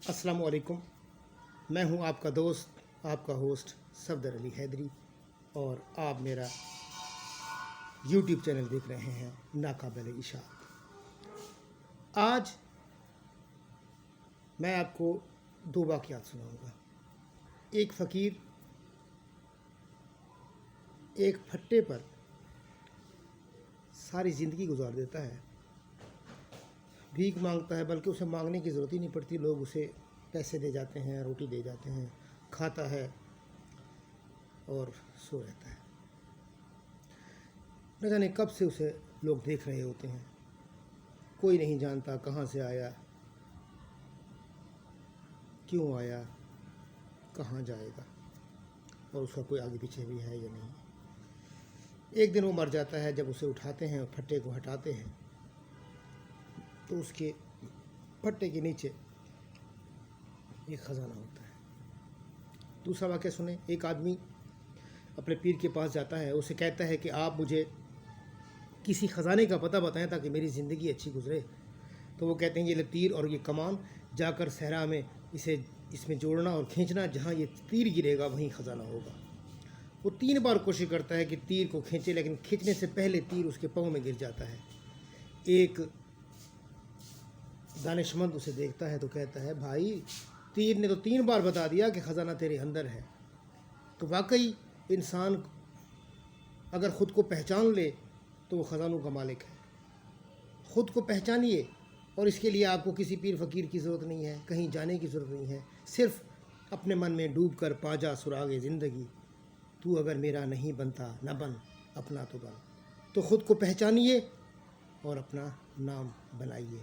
अस्सलामु अलैकुम। मैं हूं आपका दोस्त, आपका होस्ट सफदर अली हैदरी, और आप मेरा यूट्यूब चैनल देख रहे हैं नाकाबिल इशाअत। आज मैं आपको दो वाक़यात सुनाऊंगा। एक फ़कीर एक फट्टे पर सारी ज़िंदगी गुजार देता है, भीख मांगता है, बल्कि उसे मांगने की ज़रूरत ही नहीं पड़ती। लोग उसे पैसे दे जाते हैं, रोटी दे जाते हैं, खाता है और सो रहता है। न जाने कब से उसे लोग देख रहे होते हैं, कोई नहीं जानता कहाँ से आया, क्यों आया, कहाँ जाएगा, और उसका कोई आगे पीछे भी है या नहीं। एक दिन वो मर जाता है। जब उसे उठाते हैं और फट्टे को हटाते हैं तो उसके फट्टे के नीचे एक ख़जाना होता है। दूसरा वाक़या सुने। एक आदमी अपने पीर के पास जाता है, उसे कहता है कि आप मुझे किसी ख़जाने का पता बताएं ताकि मेरी ज़िंदगी अच्छी गुजरे। तो वो कहते हैं ये तीर और ये कमान, जाकर सहरा में इसमें जोड़ना और खींचना, जहाँ ये तीर गिरेगा वहीं ख़जाना होगा। वो 3 बार कोशिश करता है कि तीर को खींचे, लेकिन खींचने से पहले तीर उसके पाँव में गिर जाता है। एक दानिशमंद उसे देखता है तो कहता है, भाई तीर ने तो 3 बार बता दिया कि ख़जाना तेरे अंदर है। तो वाकई इंसान अगर ख़ुद को पहचान ले तो वो ख़जानों का मालिक है। ख़ुद को पहचानिए, और इसके लिए आपको किसी पीर फ़कीर की ज़रूरत नहीं है, कहीं जाने की ज़रूरत नहीं है। सिर्फ़ अपने मन में डूब कर पाजा सुरागे ज़िंदगी, तू अगर मेरा नहीं बनता न बन, अपना तो बन। तो ख़ुद को पहचानिए और अपना नाम बनाइए।